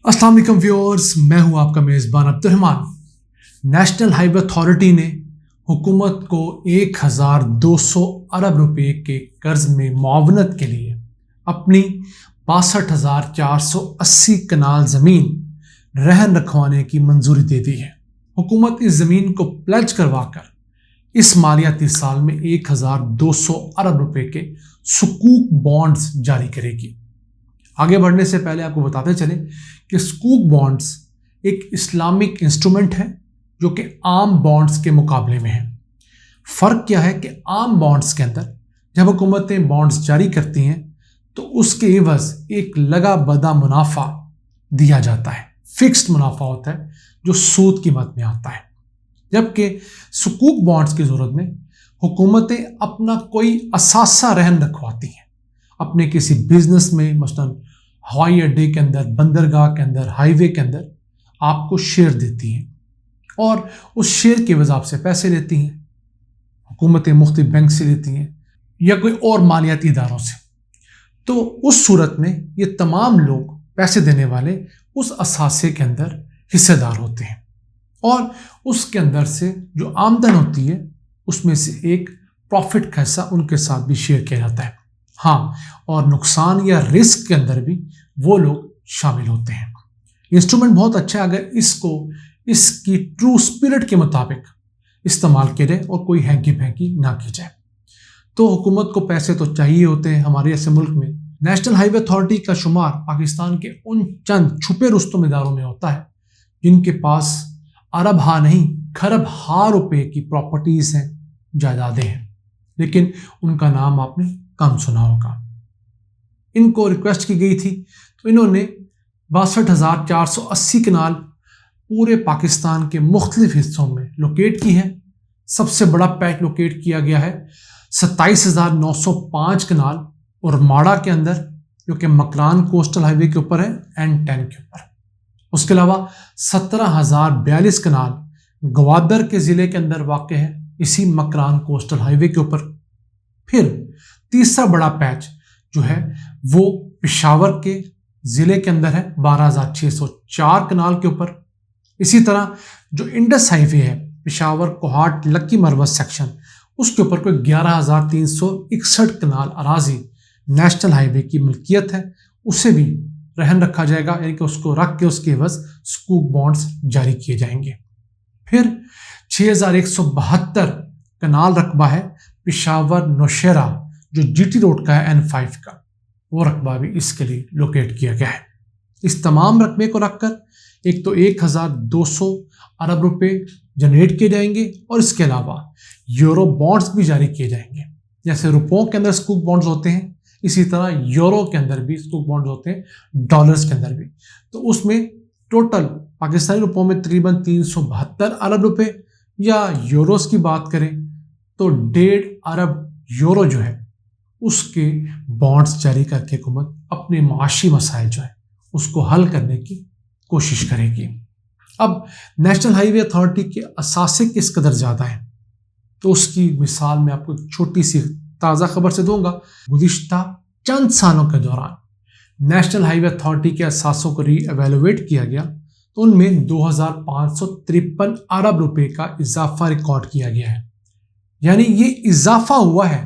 अस्सलाम वालेकुम व्यूअर्स, मैं हूं आपका मेज़बान अब्दुर्रहमान। नेशनल हाईवे अथॉरिटी ने हुकूमत को 1200 अरब रुपए के कर्ज में मुआवनत के लिए अपनी 62,480 कनाल ज़मीन रहन रखवाने की मंजूरी दे दी है। हुकूमत इस ज़मीन को प्लेज करवाकर इस मालियाती साल में 1200 अरब रुपए के सुकूक बॉन्ड्स जारी करेगी। आगे बढ़ने से पहले आपको बताते चलें कि सुकूक बॉन्ड्स एक इस्लामिक इंस्ट्रूमेंट है जो कि आम बॉन्ड्स के मुकाबले में है। फ़र्क क्या है कि आम बॉन्ड्स के अंदर जब हुकूमतें बॉन्ड्स जारी करती हैं तो उसके एवज़ एक लगा बदा मुनाफा दिया जाता है, फिक्स्ड मुनाफा होता है जो सूद की मद में आता है। जबकि सुकूक बॉन्ड्स की ज़रूरत में हुकूमतें अपना कोई असासा रहन रखवाती हैं अपने किसी बिजनेस में, मसलन हवाई अड्डे के अंदर, बंदरगाह के अंदर, हाईवे के अंदर आपको शेयर देती हैं और उस शेयर की वजह आपसे पैसे लेती हैं। हुकूमतें मुख्तलिफ बैंक से लेती हैं या कोई और मालियाती इदारों से। तो उस सूरत में ये तमाम लोग पैसे देने वाले उस असासे के अंदर हिस्सेदार होते हैं और उसके अंदर से जो आमदन होती है उसमें से एक प्रॉफिट का हिस्सा उनके साथ भी शेयर किया जाता है। हाँ, और नुकसान या रिस्क के अंदर भी वो लोग शामिल होते हैं। इंस्ट्रूमेंट बहुत अच्छा है अगर इसको इसकी ट्रू स्पिरिट के मुताबिक इस्तेमाल किया जाए और कोई हैंकी फैंकी ना की जाए। तो हुकूमत को पैसे तो चाहिए होते हैं। हमारे ऐसे मुल्क में नेशनल हाईवे अथॉरिटी का शुमार पाकिस्तान के उन चंद छुपे रुस्तम इदारों में होता है जिनके पास अरब हा नहीं खरब हा रुपए की प्रॉपर्टीज़ हैं, जायदादें हैं, लेकिन उनका नाम आपने कम सुना होगा। इनको रिक्वेस्ट की गई थी तो इन्होंने 62,480 कनाल पूरे पाकिस्तान के मुख्तलिफ हिस्सों में लोकेट की है। सबसे बड़ा पैच लोकेट किया गया है 27,905 कनाल और माड़ा के अंदर, जो कि मकरान कोस्टल हाईवे के ऊपर है, N10 के ऊपर। उसके अलावा 17,042 कनाल गवादर के ज़िले के अंदर वाक़ है, इसी मकरान कोस्टल हाईवे के ऊपर। फिर तीसरा बड़ा पैच जो है वो पेशावर के ज़िले के अंदर है 12,604 कनाल के ऊपर। इसी तरह जो इंडस हाईवे है पेशावर कोहाट लक्की मरवत सेक्शन, उसके ऊपर कोई 11,361 कनाल अराजी नेशनल हाईवे की मिल्कियत है, उसे भी रहन रखा जाएगा, यानी कि उसको रख के उसके एवज़ सुकूक बॉन्ड्स जारी किए जाएंगे। फिर 6,172 कनाल रकबा है पेशावर नौशेरा जो जीटी रोड का है N5 का, वो रकबा भी इसके लिए लोकेट किया गया है। इस तमाम रकबे को रखकर एक तो 1200 अरब रुपए जनरेट किए जाएंगे और इसके अलावा यूरो बॉन्ड्स भी जारी किए जाएंगे। जैसे रुपयों के अंदर सुकूक बॉन्ड्स होते हैं, इसी तरह यूरो के अंदर भी सुकूक बॉन्ड्स होते हैं, डॉलर्स के अंदर भी। तो उसमें टोटल पाकिस्तानी रुपयों में तकरीबन 372 अरब रुपए, या यूरोस की बात करें तो 1.5 अरब यूरो जो है उसके बॉन्ड्स जारी करके हुकूमत अपने माशी मसाइल जो है उसको हल करने की कोशिश करेगी। अब नेशनल हाईवे अथॉरिटी के असासे किस कदर ज़्यादा हैं तो उसकी मिसाल मैं आपको एक छोटी सी ताज़ा खबर से दूंगा। गुज़िश्ता चंद सालों के दौरान नेशनल हाईवे अथॉरिटी के असासों को री एवेलुएट किया गया तो उनमें 2,553 अरब रुपए का इजाफा रिकॉर्ड किया गया है। यानी ये इजाफा हुआ है,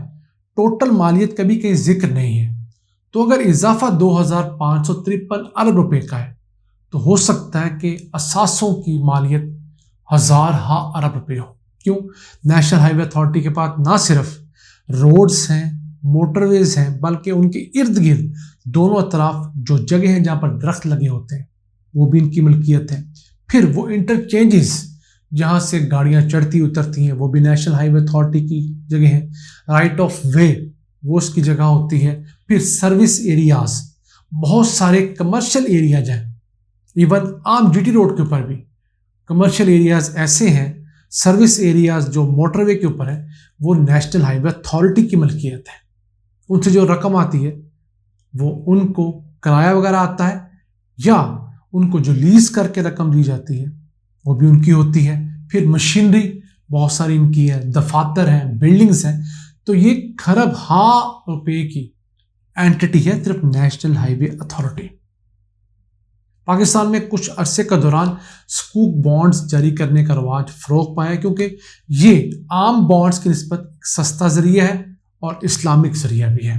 टोटल मालियत का भी कहीं जिक्र नहीं है। तो अगर इजाफा 2,553 अरब रुपए का है तो हो सकता है कि असासों की मालियत 1,000 अरब रुपए हो। क्यों? नेशनल हाईवे अथॉरिटी के पास ना सिर्फ रोड्स हैं, मोटरवेज हैं, बल्कि उनके इर्द गिर्द दोनों तरफ जो जगह हैं जहाँ पर दरख्त लगे होते हैं वो भी इनकी मिल्कियत है। फिर वो इंटरचेंजेस जहाँ से गाड़ियाँ चढ़ती उतरती हैं वो भी नेशनल हाईवे अथॉरिटी की जगह है। राइट ऑफ वे वो उसकी जगह होती है। फिर सर्विस एरियाज, बहुत सारे कमर्शियल एरियाज हैं, इवन आम जीटी रोड के ऊपर भी कमर्शियल एरियाज ऐसे हैं, सर्विस एरियाज जो मोटरवे के ऊपर है वो नेशनल हाईवे अथॉरिटी की मिल्कियत है। उनसे जो रकम आती है वो उनको किराया वगैरह आता है या उनको जो लीज करके रकम दी जाती है वो भी उनकी होती है। फिर मशीनरी बहुत सारी इनकी है, दफातर हैं, बिल्डिंग्स हैं। तो ये खरब रुपए की एंटिटी है सिर्फ नेशनल हाईवे अथॉरिटी। پاکستان میں کچھ عرصے کا دوران سکوک بانڈز جاری کرنے کا رواج فروغ پایا کیونکہ یہ عام بانڈز کی نسبت سستا ذریعہ ہے اور اسلامک ذریعہ بھی ہے۔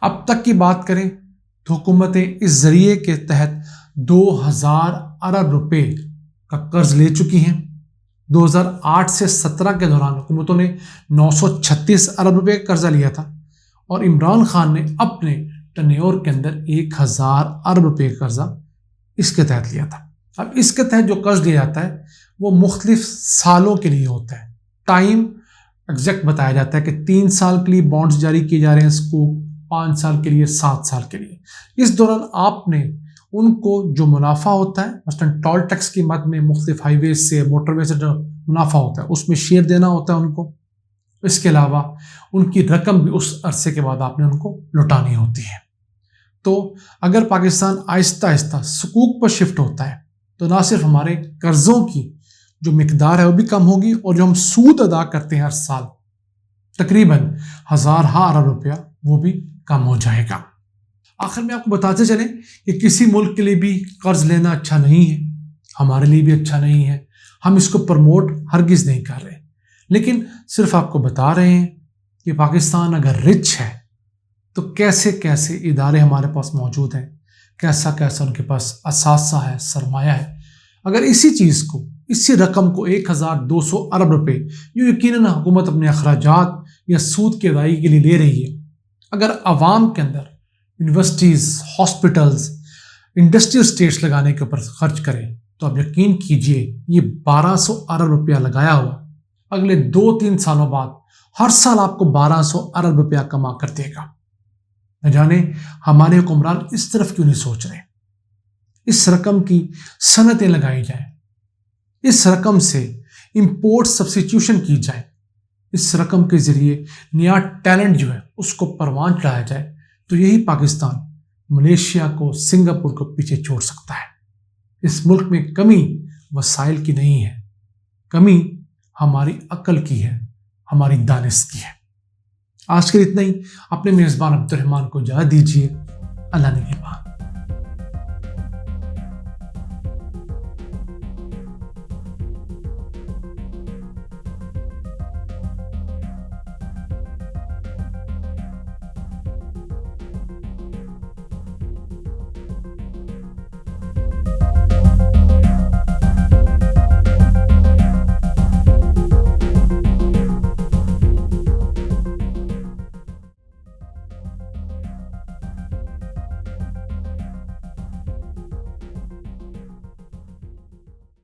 اب تک کی بات کریں تو حکومتیں اس ذریعے کے تحت 2000 ارب روپے کا قرض لے چکی ہیں۔ 2008 سے 17 کے دوران حکومتوں نے 936 ارب روپے کا قرضہ لیا تھا اور عمران خان نے اپنے ٹنیور کے اندر 1000 ارب روپے کا قرضہ اس کے تحت لیا تھا۔ اب اس کے تحت جو قرض لیا جاتا ہے وہ مختلف سالوں کے لیے ہوتا ہے۔ ٹائم ایگزیکٹ بتایا جاتا ہے کہ 3 سال کے لیے بانڈز جاری کیے جا رہے ہیں سکوک، 5 سال کے لیے، 7 سال کے لیے۔ اس دوران آپ نے ان کو جو منافع ہوتا ہے، مثلا ٹول ٹیکس کی مد میں مختلف ہائی ویز سے، موٹر وے سے جو منافع ہوتا ہے اس میں شیئر دینا ہوتا ہے ان کو۔ اس کے علاوہ ان کی رقم بھی اس عرصے کے بعد آپ نے ان کو لوٹانی ہوتی ہے۔ تو اگر پاکستان آہستہ آہستہ سکوک پر شفٹ ہوتا ہے تو نہ صرف ہمارے قرضوں کی جو مقدار ہے وہ بھی کم ہوگی اور جو ہم سود ادا کرتے ہیں ہر سال تقریباً 1000 ارب روپیہ وہ بھی کم ہو جائے گا۔ آخر میں آپ کو بتاتے چلیں کہ کسی ملک کے لیے بھی قرض لینا اچھا نہیں ہے، ہمارے لیے بھی اچھا نہیں ہے، ہم اس کو پروموٹ ہرگز نہیں کر رہے، لیکن صرف آپ کو بتا رہے ہیں کہ پاکستان اگر رچ ہے تو کیسے کیسے ادارے ہمارے پاس موجود ہیں، کیسا کیسا ان کے پاس اثاثہ ہے، سرمایہ ہے۔ اگر اسی رقم کو 1200 ارب روپے جو یقیناً حکومت اپنے اخراجات یا سود کی ادائیگی کے لیے لے رہی ہے، اگر عوام کے اندر یونیورسٹیز، ہاسپٹلز، انڈسٹریل اسٹیٹس لگانے کے اوپر خرچ کرے تو آپ یقین کیجئے یہ 1200 ارب روپیہ لگایا ہوا اگلے 2-3 سالوں بعد ہر سال آپ کو 1200 ارب روپیہ کما کر دے گا۔ نہ جانے ہمارے حکمران اس طرف کیوں نہیں سوچ رہے۔ اس رقم کی صنعتیں لگائی جائیں، اس رقم سے امپورٹ سبسٹیٹیوشن کی جائے، اس رقم کے ذریعے نیا ٹیلنٹ جو ہے اس کو پروان چڑھایا جائے تو یہی پاکستان ملیشیا کو، سنگاپور کو پیچھے چھوڑ سکتا ہے۔ اس ملک میں کمی وسائل کی نہیں ہے، کمی ہماری عقل کی ہے، ہماری دانش کی ہے۔ آج کے لیے اتنا ہی۔ اپنے میزبان عبد الرحمان کو اجازت دیجیے۔ اللہ نگہبان۔